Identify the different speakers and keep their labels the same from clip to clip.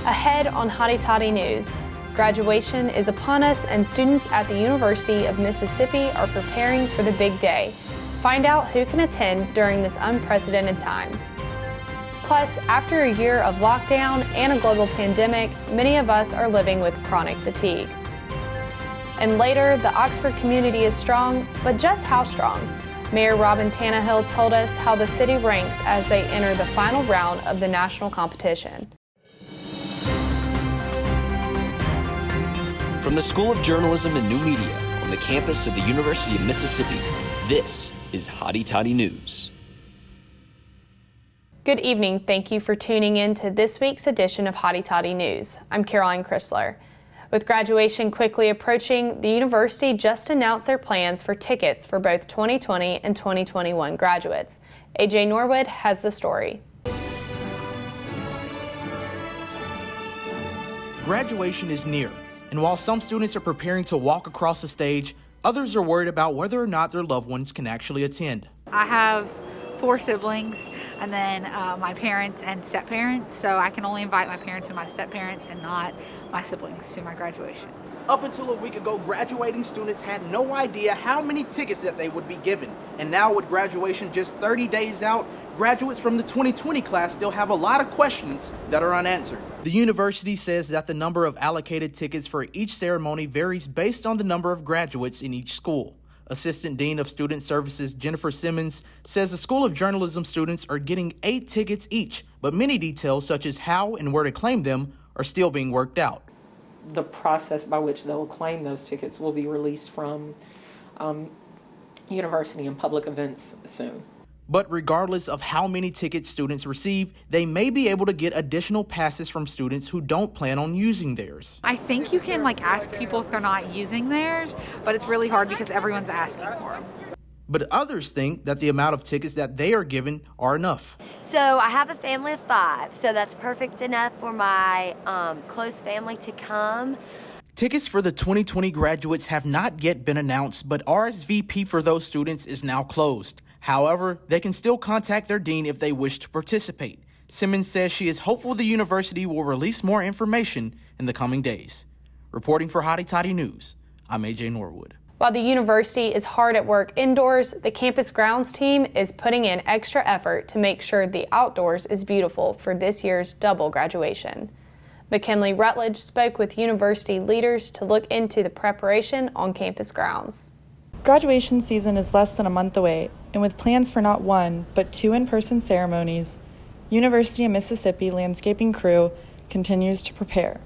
Speaker 1: Ahead on Hotty Toddy News, graduation is upon us and students at the University of Mississippi are preparing for the big day. Find out who can attend during this unprecedented time. Plus, after a year of lockdown and a global pandemic, many of us are living with chronic fatigue. And later, the Oxford community is strong, but just how strong? Mayor Robyn Tannehill told us how the city ranks as they enter the final round of the national competition.
Speaker 2: From the School of Journalism and New Media on the campus of the University of Mississippi, this is Hotty Toddy News.
Speaker 1: Good evening. Thank you for tuning in to this week's edition of Hotty Toddy News. I'm Caroline Chrysler. With graduation quickly approaching, the university just announced their plans for tickets for both 2020 and 2021 graduates. AJ Norwood has the story.
Speaker 3: Graduation is near. And while some students are preparing to walk across the stage, others are worried about whether or not their loved ones can actually attend.
Speaker 4: I have 4 siblings and then my parents and step-parents, so I can only invite my parents and my step-parents and not my siblings to my graduation.
Speaker 5: Up until a week ago, graduating students had no idea how many tickets that they would be given. And now with graduation just 30 days out, graduates from the 2020 class still have a lot of questions that are unanswered.
Speaker 3: The university says that the number of allocated tickets for each ceremony varies based on the number of graduates in each school. Assistant Dean of Student Services Jennifer Simmons says the School of Journalism students are getting 8 tickets each, but many details such as how and where to claim them are still being worked out.
Speaker 6: The process by which they'll claim those tickets will be released from university and public events soon.
Speaker 3: But regardless of how many tickets students receive, they may be able to get additional passes from students who don't plan on using theirs.
Speaker 4: I think you can ask people if they're not using theirs, but it's really hard because everyone's asking for them.
Speaker 3: But others think that the amount of tickets that they are given are enough.
Speaker 7: So I have a family of 5, so that's perfect enough for my close family to come.
Speaker 3: Tickets for the 2020 graduates have not yet been announced, but RSVP for those students is now closed. However, they can still contact their dean if they wish to participate. Simmons says she is hopeful the university will release more information in the coming days. Reporting for Hotty Toddy News, I'm AJ Norwood.
Speaker 1: While the university is hard at work indoors, the campus grounds team is putting in extra effort to make sure the outdoors is beautiful for this year's double graduation. McKinley Rutledge spoke with university leaders to look into the preparation on campus grounds.
Speaker 8: Graduation season is less than a month away, and with plans for not 1, but 2 in-person ceremonies, University of Mississippi landscaping crew continues to prepare.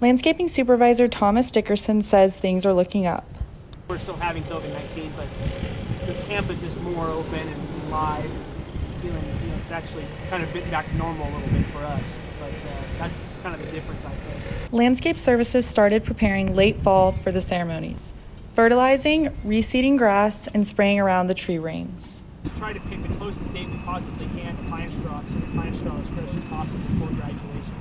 Speaker 8: Landscaping supervisor Thomas Dickerson says things are looking up.
Speaker 9: We're still having COVID-19, but the campus is more open and live. It's actually kind of been back to normal a little bit for us, but that's kind of the difference, I think.
Speaker 8: Landscape services started preparing late fall for the ceremonies, fertilizing, reseeding grass, and spraying around the tree rings.
Speaker 9: Just try to pick the closest date we possibly can to pine straw, so the pine straw is fresh as possible before graduation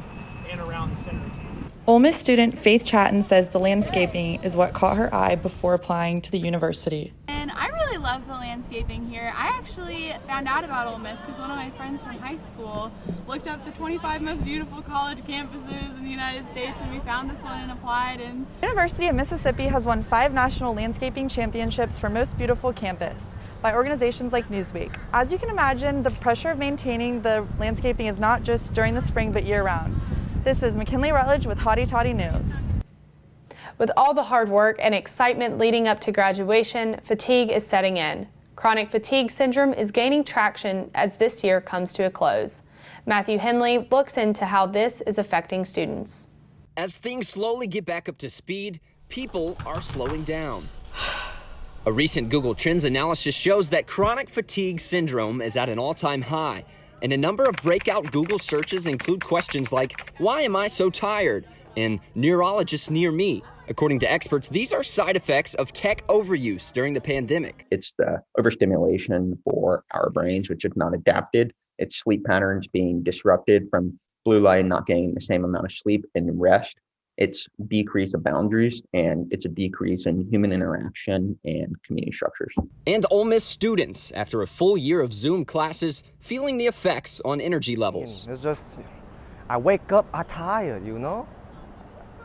Speaker 9: and around the center of campus.
Speaker 8: Ole Miss student Faith Chatton says the landscaping is what caught her eye before applying to the university.
Speaker 10: And I really love the landscaping here. I actually found out about Ole Miss because one of my friends from high school looked up the 25 most beautiful college campuses in the United States, and we found this one and applied. And
Speaker 8: University of Mississippi has won 5 national landscaping championships for most beautiful campus by organizations like Newsweek. As you can imagine, the pressure of maintaining the landscaping is not just during the spring but year-round. This is McKinley Rutledge with Hotty Toddy News.
Speaker 1: With all the hard work and excitement leading up to graduation, fatigue is setting in. Chronic fatigue syndrome is gaining traction as this year comes to a close. Matthew Henley looks into how this is affecting students.
Speaker 2: As things slowly get back up to speed, people are slowing down. A recent Google Trends analysis shows that chronic fatigue syndrome is at an all-time high, and a number of breakout Google searches include questions like, "Why am I so tired?" and "Neurologists near me." According to experts, these are side effects of tech overuse during the pandemic.
Speaker 11: It's the overstimulation for our brains, which have not adapted. It's sleep patterns being disrupted from blue light, not getting the same amount of sleep and rest. It's decrease of boundaries, and it's a decrease in human interaction and community structures.
Speaker 2: And Ole Miss students, after a full year of Zoom classes, feeling the effects on energy levels.
Speaker 12: It's just I wake up, I'm tired, you know?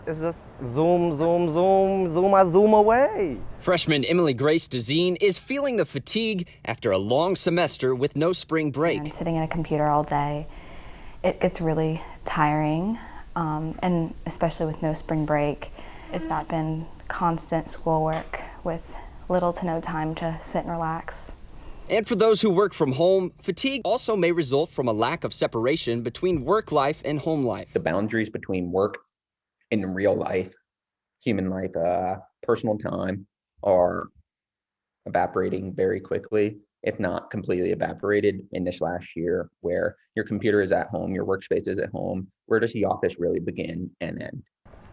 Speaker 12: It's just zoom, zoom, zoom, zoom, I zoom away.
Speaker 2: Freshman Emily Grace DeZine is feeling the fatigue after a long semester with no spring break.
Speaker 13: And sitting at a computer all day, it gets really tiring, and especially with no spring break. It's been constant schoolwork with little to no time to sit and relax.
Speaker 2: And for those who work from home, fatigue also may result from a lack of separation between work life and home life.
Speaker 11: The boundaries between work and real life, human life, personal time are evaporating very quickly, if not completely evaporated in this last year, where your computer is at home, your workspace is at home. Where does the office really begin and end?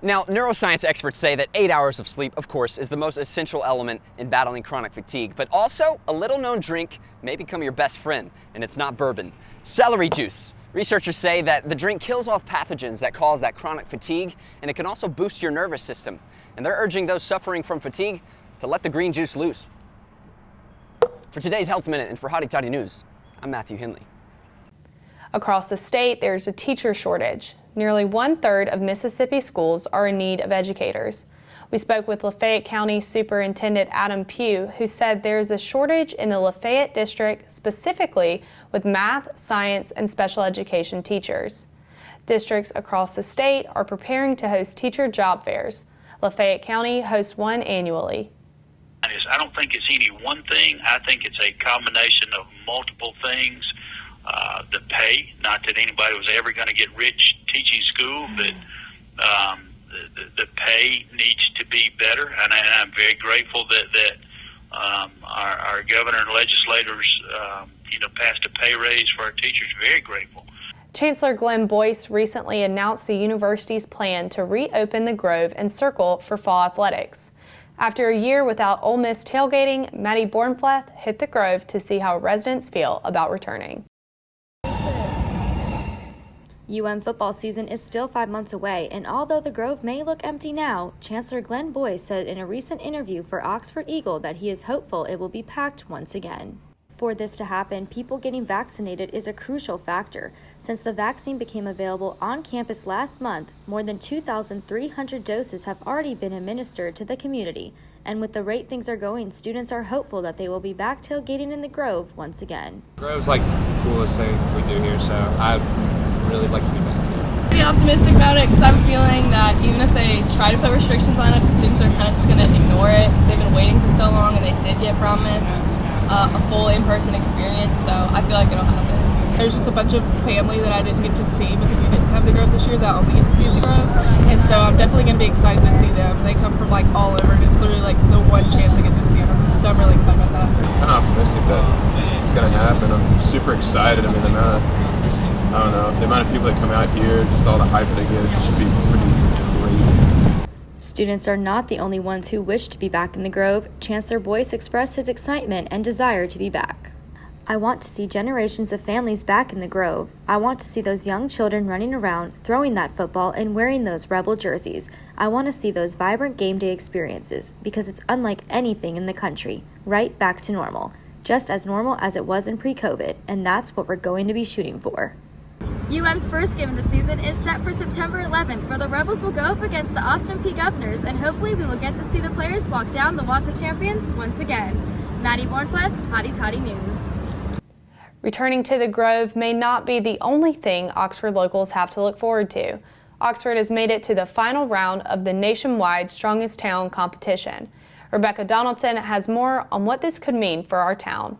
Speaker 2: Now, neuroscience experts say that 8 hours of sleep, of course, is the most essential element in battling chronic fatigue, but also a little-known drink may become your best friend, and it's not bourbon. Celery juice. Researchers say that the drink kills off pathogens that cause that chronic fatigue, and it can also boost your nervous system. And they're urging those suffering from fatigue to let the green juice loose. For today's Health Minute and for Hotty Toddy News, I'm Matthew Henley.
Speaker 1: Across the state, there's a teacher shortage. Nearly 1/3 of Mississippi schools are in need of educators. We spoke with Lafayette County Superintendent Adam Pugh, who said there is a shortage in the Lafayette district, specifically with math, science, and special education teachers. Districts across the state are preparing to host teacher job fairs. Lafayette County hosts one annually.
Speaker 14: I don't think it's any one thing. I think it's a combination of multiple things. The pay, not that anybody was ever going to get rich teaching school, but the pay needs to be better, and I'm very grateful that our governor and legislators, passed a pay raise for our teachers. Very grateful.
Speaker 1: Chancellor Glenn Boyce recently announced the university's plan to reopen the Grove and Circle for fall athletics. After a year without Ole Miss tailgating, Maddie Bornfleth hit the Grove to see how residents feel about returning.
Speaker 15: UM football season is still 5 months away, and although the Grove may look empty now, Chancellor Glenn Boyce said in a recent interview for Oxford Eagle that he is hopeful it will be packed once again. For this to happen, people getting vaccinated is a crucial factor. Since the vaccine became available on campus last month, more than 2,300 doses have already been administered to the community. And with the rate things are going, students are hopeful that they will be back tailgating in the Grove once again.
Speaker 16: Grove's like the coolest thing we do here, so I really like to be back here.
Speaker 10: Pretty optimistic about it because I have a feeling that even if they try to put restrictions on it, the students are kind of just going to ignore it because they've been waiting for so long and they did get promised a full in-person experience, so I feel like it'll happen. There's just a bunch of family that I didn't get to see because we didn't have the Grove this year that I only get to see at the Grove, and so I'm definitely going to be excited to see them. They come from like all over, and it's literally like the one chance I get to see them, so I'm really excited about that.
Speaker 16: I'm optimistic that it's going to happen. I'm super excited. I mean, I don't know, the amount of people that come out here, just all the hype that it gets, it should be pretty crazy.
Speaker 15: Students are not the only ones who wish to be back in the Grove. Chancellor Boyce expressed his excitement and desire to be back. I want to see generations of families back in the Grove. I want to see those young children running around, throwing that football and wearing those Rebel jerseys. I want to see those vibrant game day experiences because it's unlike anything in the country. Right back to normal. Just as normal as it was in pre-COVID, and that's what we're going to be shooting for.
Speaker 17: UM's first game of the season is set for September 11th, where the Rebels will go up against the Austin Peay Governors, and hopefully we will get to see the players walk down the Walk of Champions once again. Maddie Bornfleth, Hotty Toddy News.
Speaker 1: Returning to the Grove may not be the only thing Oxford locals have to look forward to. Oxford has made it to the final round of the nationwide Strongest Town competition. Rebecca Donaldson has more on what this could mean for our town.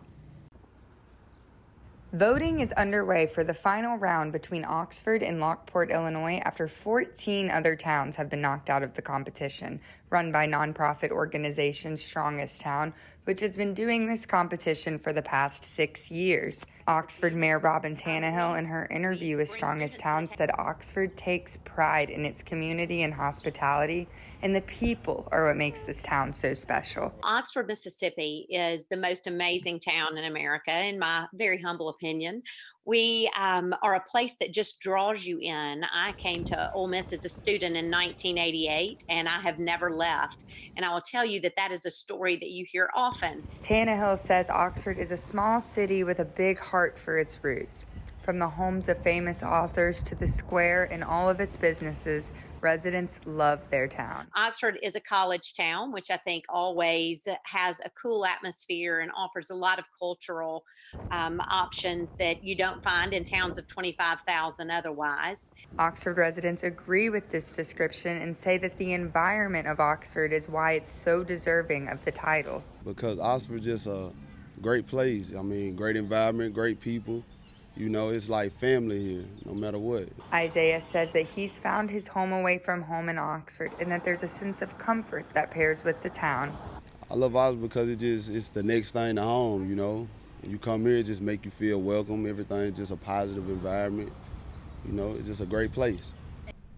Speaker 18: Voting is underway for the final round between Oxford and Lockport, Illinois, after 14 other towns have been knocked out of the competition, run by nonprofit organization Strongest Town, which has been doing this competition for the past 6 years. Oxford Mayor Robyn Tannehill, in her interview with Strongest Town, said Oxford takes pride in its community and hospitality, and the people are what makes this town so special.
Speaker 19: Oxford, Mississippi is the most amazing town in America, in my very humble opinion. We are a place that just draws you in. I came to Ole Miss as a student in 1988, and I have never left. And I will tell you that is a story that you hear often.
Speaker 18: Tannehill says Oxford is a small city with a big heart for its roots. From the homes of famous authors to the square and all of its businesses, residents love their town.
Speaker 19: Oxford is a college town, which I think always has a cool atmosphere and offers a lot of cultural options that you don't find in towns of 25,000 otherwise.
Speaker 18: Oxford residents agree with this description and say that the environment of Oxford is why it's so deserving of the title.
Speaker 20: Because Oxford is just a great place. I mean, great environment, great people. You know, it's like family here, no matter what.
Speaker 18: Isaiah says that he's found his home away from home in Oxford and that there's a sense of comfort that pairs with the town.
Speaker 20: I love Oxford because it's the next thing to home, you know. When you come here, it just make you feel welcome. Everything's just a positive environment. You know, it's just a great place.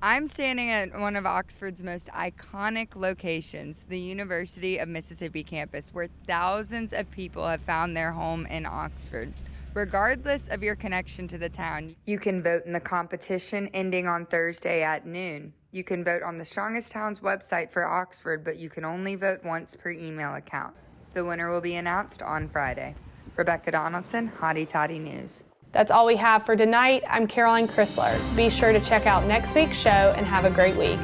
Speaker 18: I'm standing at one of Oxford's most iconic locations, the University of Mississippi campus, where thousands of people have found their home in Oxford. Regardless of your connection to the town, you can vote in the competition ending on Thursday at noon. You can vote on the Strongest Towns website for Oxford, but you can only vote once per email account. The winner will be announced on Friday. Rebecca Donaldson, Hotty Toddy News.
Speaker 1: That's all we have for tonight. I'm Caroline Chrysler. Be sure to check out next week's show and have a great week.